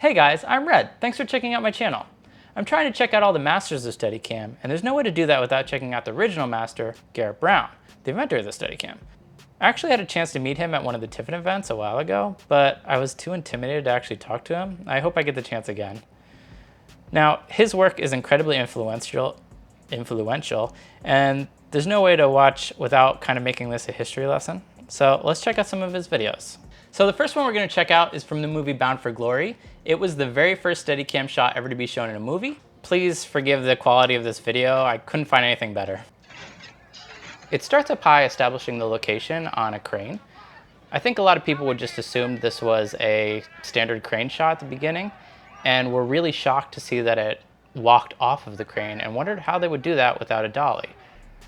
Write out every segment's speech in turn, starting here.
Hey guys, I'm Red. Thanks for checking out my channel. I'm trying to check out all the masters of Steadicam, and there's no way to do that without checking out the original master, Garrett Brown, the inventor of the Steadicam. I actually had a chance to meet him at one of the Tiffin events a while ago, but I was too intimidated to actually talk to him. I hope I get the chance again. Now, his work is incredibly influential, and there's no way to watch without kind of making this a history lesson. So let's check out some of his videos. So the first one we're going to check out is from the movie Bound for Glory. It was the very first Steadicam shot ever to be shown in a movie. Please forgive the quality of this video. I couldn't find anything better. It starts up high, establishing the location on a crane. I think a lot of people would just assume this was a standard crane shot at the beginning, and were really shocked to see that it walked off of the crane and wondered how they would do that without a dolly.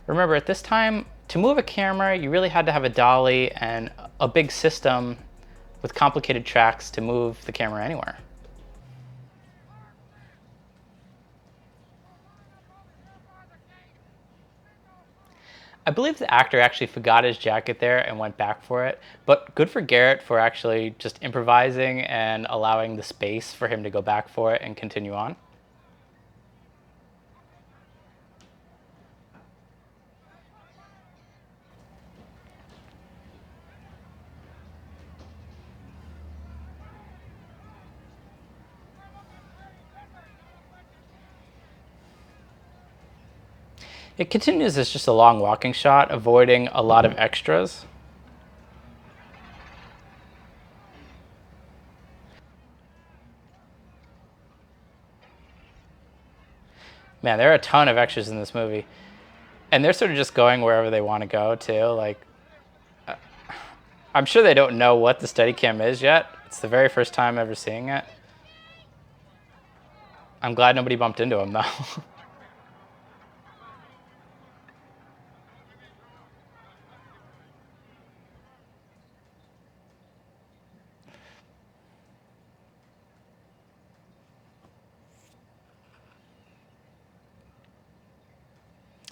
Remember, at this time, to move a camera, you really had to have a dolly and a big system with complicated tracks to move the camera anywhere. I believe the actor actually forgot his jacket there and went back for it, but good for Garrett for actually just improvising and allowing the space for him to go back for it and continue on. It continues as just a long walking shot, avoiding a lot of extras. Man, there are a ton of extras in this movie. And they're sort of just going wherever they want to go, too. Like, I'm sure they don't know what the Steadicam is yet. It's the very first time ever seeing it. I'm glad nobody bumped into him, though.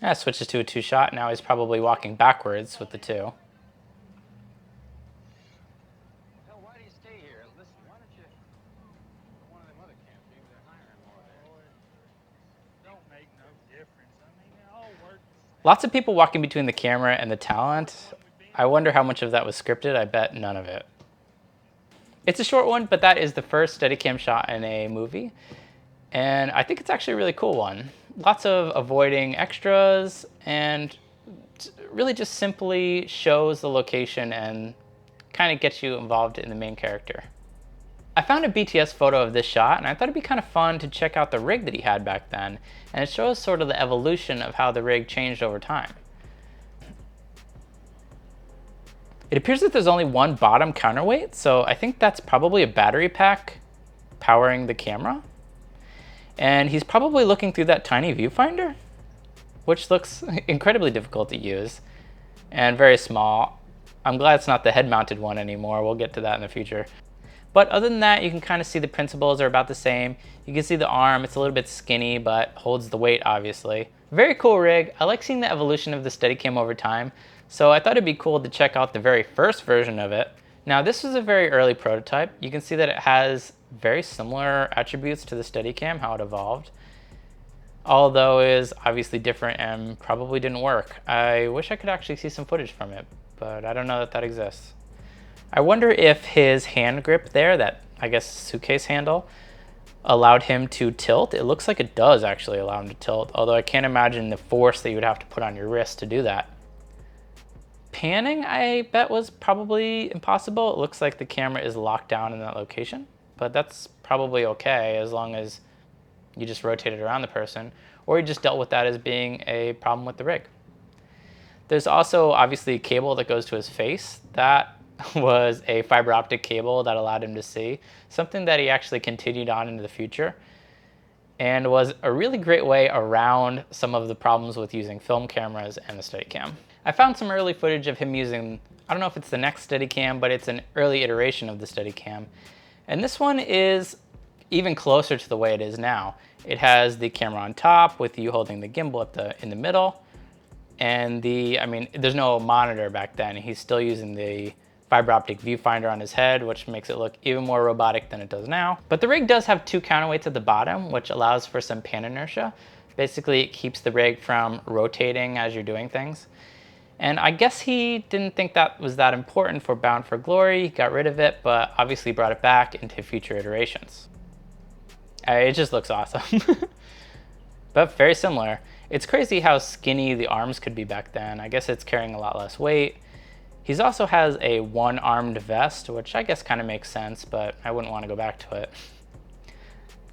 Yeah, switches to a two-shot. Now he's probably walking backwards with the two. Why do you stay here? Listen, why don't you one of them other camp teams? They're hiring more there. Don't make no difference. I mean, it all works. Lots of people walking between the camera and the talent. I wonder how much of that was scripted. I bet none of it. It's a short one, but that is the first Steadicam shot in a movie. And I think it's actually a really cool one. Lots of avoiding extras, and really just simply shows the location and kind of gets you involved in the main character. I found a BTS photo of this shot, and I thought it'd be kind of fun to check out the rig that he had back then. And it shows sort of the evolution of how the rig changed over time. It appears that there's only one bottom counterweight, so I think that's probably a battery pack powering the camera. And he's probably looking through that tiny viewfinder, which looks incredibly difficult to use and very small. I'm glad it's not the head-mounted one anymore. We'll get to that in the future. But other than that, you can kind of see the principles are about the same. You can see the arm, it's a little bit skinny, but holds the weight, obviously. Very cool rig. I like seeing the evolution of the Steadicam over time, so I thought it'd be cool to check out the very first version of it. Now, this was a very early prototype. You can see that it has very similar attributes to the Steadicam, how it evolved, although it is obviously different and probably didn't work. I wish I could actually see some footage from it, but I don't know that that exists. I wonder if his hand grip there, that I guess suitcase handle, allowed him to tilt. It looks like it does actually allow him to tilt, although I can't imagine the force that you would have to put on your wrist to do that. Panning, I bet, was probably impossible. It looks like the camera is locked down in that location, but that's probably okay as long as you just rotate it around the person, or you just dealt with that as being a problem with the rig. There's also obviously a cable that goes to his face. That was a fiber optic cable that allowed him to see, something that he actually continued on into the future, and was a really great way around some of the problems with using film cameras and the Steadicam. I found some early footage of him using, I don't know if it's the next Steadicam, but it's an early iteration of the Steadicam. And this one is even closer to the way it is now. It has the camera on top with you holding the gimbal in the middle. And I mean, there's no monitor back then. He's still using the fiber optic viewfinder on his head, which makes it look even more robotic than it does now. But the rig does have 2 counterweights at the bottom, which allows for some pan inertia. Basically, it keeps the rig from rotating as you're doing things. And I guess he didn't think that was that important for Bound for Glory. He got rid of it, but obviously brought it back into future iterations. It just looks awesome. But very similar. It's crazy how skinny the arms could be back then. I guess it's carrying a lot less weight. He also has a one-armed vest, which I guess kind of makes sense, but I wouldn't want to go back to it.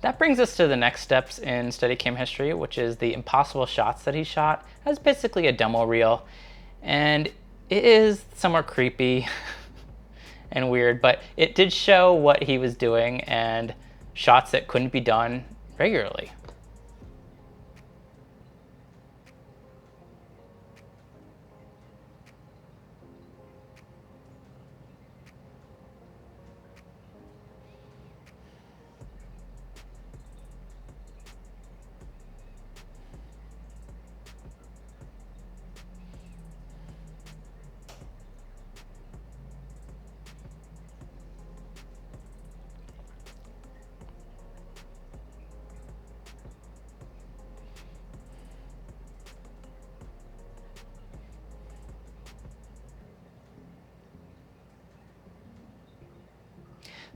That brings us to the next steps in Steadicam history, which is the impossible shots that he shot as basically a demo reel. And it is somewhat creepy and weird, but it did show what he was doing and shots that couldn't be done regularly.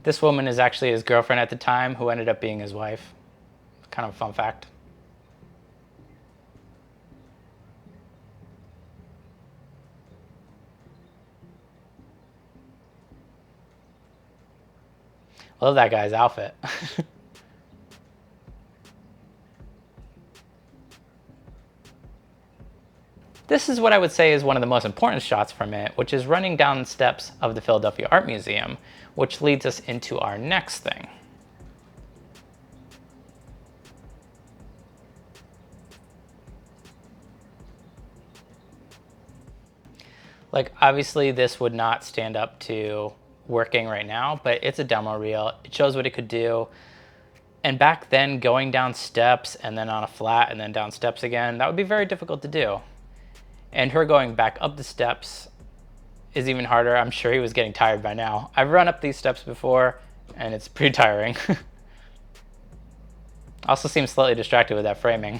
This woman is actually his girlfriend at the time, who ended up being his wife. Kind of a fun fact. I love that guy's outfit. This is what I would say is one of the most important shots from it, which is running down the steps of the Philadelphia Art Museum, which leads us into our next thing. Like, obviously this would not stand up to working right now, but it's a demo reel. It shows what it could do. And back then, going down steps and then on a flat and then down steps again, that would be very difficult to do. And her going back up the steps is even harder. I'm sure he was getting tired by now. I've run up these steps before and it's pretty tiring. Also seems slightly distracted with that framing.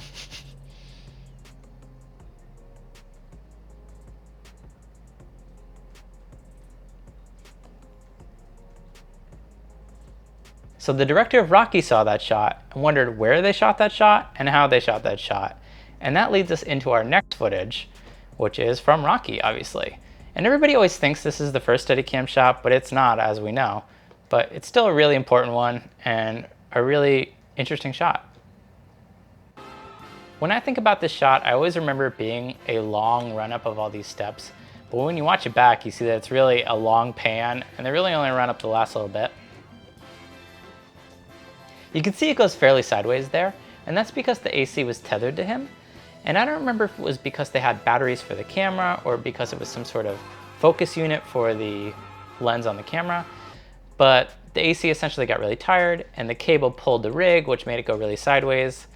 So the director of Rocky saw that shot and wondered where they shot that shot and how they shot that shot. And that leads us into our next footage, which is from Rocky, obviously. And everybody always thinks this is the first Steadicam shot, but it's not, as we know. But it's still a really important one and a really interesting shot. When I think about this shot, I always remember it being a long run-up of all these steps. But when you watch it back, you see that it's really a long pan, and they really only run up the last little bit. You can see it goes fairly sideways there, and that's because the AC was tethered to him. And I don't remember if it was because they had batteries for the camera or because it was some sort of focus unit for the lens on the camera. But the AC essentially got really tired and the cable pulled the rig, which made it go really sideways.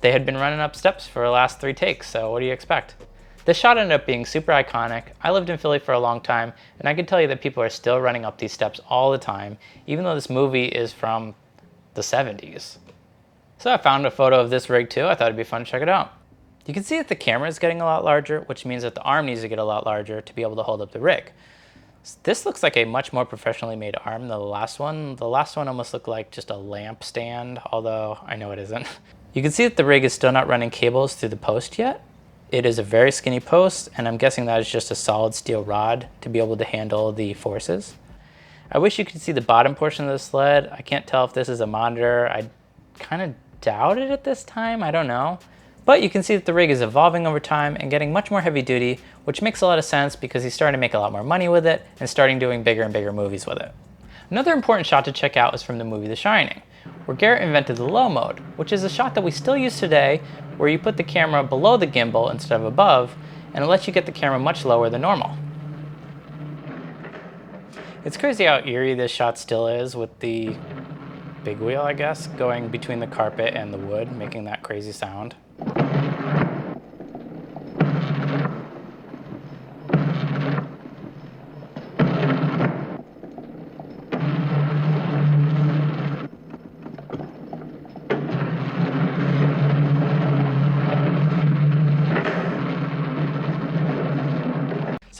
They had been running up steps for the last 3 takes, so what do you expect? This shot ended up being super iconic. I lived in Philly for a long time, and I can tell you that people are still running up these steps all the time, even though this movie is from the 70s. So I found a photo of this rig too. I thought it'd be fun to check it out. You can see that the camera is getting a lot larger, which means that the arm needs to get a lot larger to be able to hold up the rig. This looks like a much more professionally made arm than the last one. The last one almost looked like just a lamp stand, although I know it isn't. You can see that the rig is still not running cables through the post yet. It is a very skinny post, and I'm guessing that is just a solid steel rod to be able to handle the forces. I wish you could see the bottom portion of the sled. I can't tell if this is a monitor. I kind of doubt it at this time. I don't know. But you can see that the rig is evolving over time and getting much more heavy duty, which makes a lot of sense because he's starting to make a lot more money with it and starting doing bigger and bigger movies with it. Another important shot to check out is from the movie The Shining, where Garrett invented the low mode, which is a shot that we still use today, where you put the camera below the gimbal instead of above, and it lets you get the camera much lower than normal. It's crazy how eerie this shot still is with the big wheel, I guess, going between the carpet and the wood, making that crazy sound.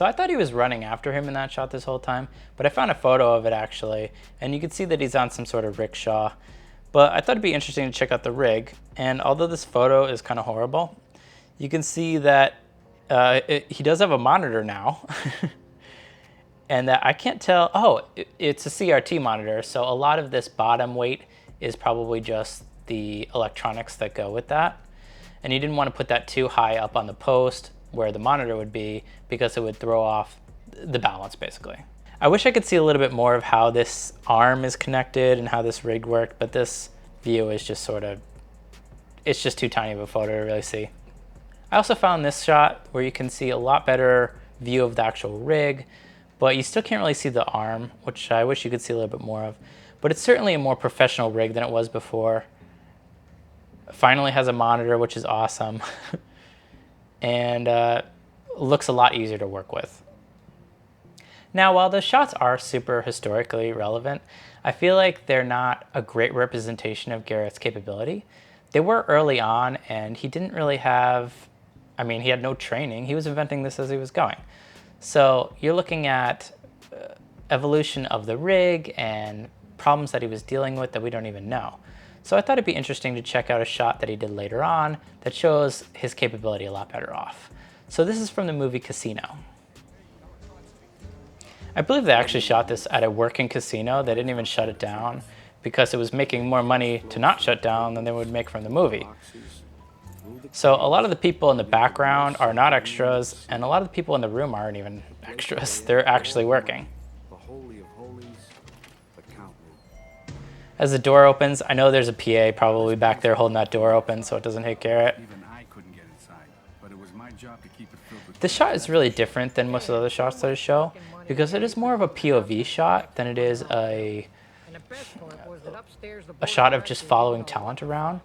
So I thought he was running after him in that shot this whole time, but I found a photo of it actually, and you can see that he's on some sort of rickshaw. But I thought it'd be interesting to check out the rig, and although this photo is kind of horrible, you can see that he does have a monitor now. And that I can't tell, oh, it's a CRT monitor, so a lot of this bottom weight is probably just the electronics that go with that. And you didn't want to put that too high up on the post where the monitor would be, because it would throw off the balance basically. I wish I could see a little bit more of how this arm is connected and how this rig worked, but this view is just sort of, it's just too tiny of a photo to really see. I also found this shot where you can see a lot better view of the actual rig, but you still can't really see the arm, which I wish you could see a little bit more of. But it's certainly a more professional rig than it was before. Finally has a monitor, which is awesome. And looks a lot easier to work with. Now, while the shots are super historically relevant, I feel like they're not a great representation of Garrett's capability. They were early on, and he didn't really have, I mean, he had no training. He was inventing this as he was going. So you're looking at evolution of the rig and problems that he was dealing with that we don't even know. So I thought it'd be interesting to check out a shot that he did later on that shows his capability a lot better off. So this is from the movie Casino. I believe they actually shot this at a working casino. They didn't even shut it down because it was making more money to not shut down than they would make from the movie. So a lot of the people in the background are not extras, and a lot of the people in the room aren't even extras. They're actually working. As the door opens, I know there's a PA probably back there holding that door open so it doesn't hit Garrett. This shot is really different than most of the other shots that I show because it is more of a POV shot than it is a shot of just following talent around.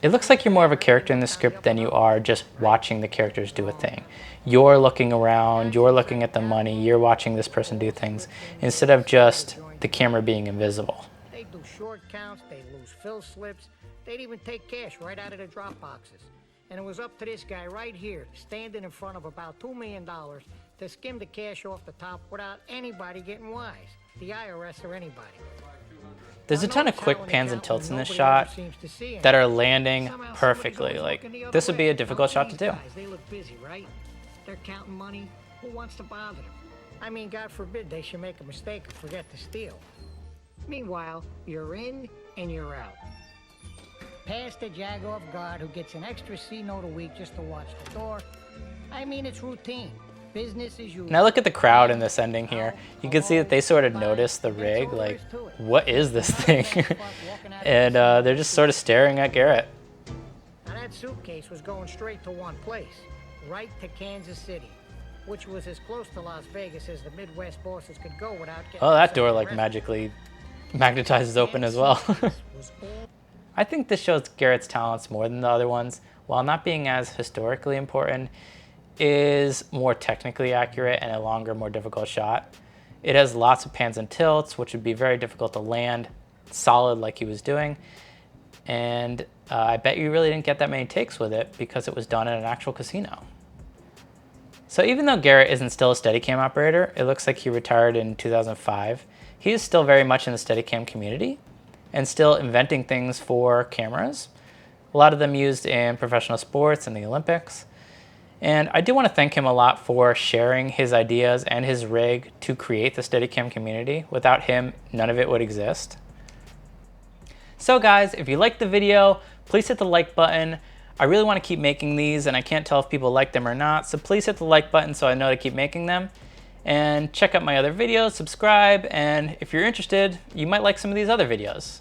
It looks like you're more of a character in the script than you are just watching the characters do a thing. You're looking around, you're looking at the money, you're watching this person do things, instead of just the camera being invisible. They'd do short counts, they'd lose fill slips, they'd even take cash right out of the drop boxes. And it was up to this guy right here, standing in front of about $2 million, to skim the cash off the top without anybody getting wise, the IRS or anybody. There's a ton of quick pans and tilts in this shot that are landing perfectly. Like, this would be a difficult shot to do. They look busy, right? They're counting money. Who wants to bother them? I mean, God forbid they should make a mistake and forget to steal. Meanwhile, you're in and you're out. Past the Jaguar guard who gets an extra C note a week just to watch the door. I mean, it's routine. Business as usual. Now look at the crowd in this ending here. You can see that they sort of noticed the rig, like, what is this thing? And they're just sort of staring at Garrett. Now that suitcase was going straight to one place, right to Kansas City, which was as close to Las Vegas as the Midwest bosses could go without getting... Oh, that door like magically magnetizes open as well. I think this shows Garrett's talents more than the other ones. While not being as historically important, is more technically accurate and a longer, more difficult shot. It has lots of pans and tilts, which would be very difficult to land solid like he was doing. And I bet you really didn't get that many takes with it because it was done in an actual casino. So even though Garrett isn't still a Steadicam operator, it looks like he retired in 2005. He is still very much in the Steadicam community and still inventing things for cameras. A lot of them used in professional sports and the Olympics. And I do want to thank him a lot for sharing his ideas and his rig to create the Steadicam community. Without him, none of it would exist. So guys, if you liked the video, please hit the like button. I really want to keep making these and I can't tell if people like them or not, so please hit the like button so I know to keep making them. And check out my other videos, subscribe, and if you're interested, you might like some of these other videos.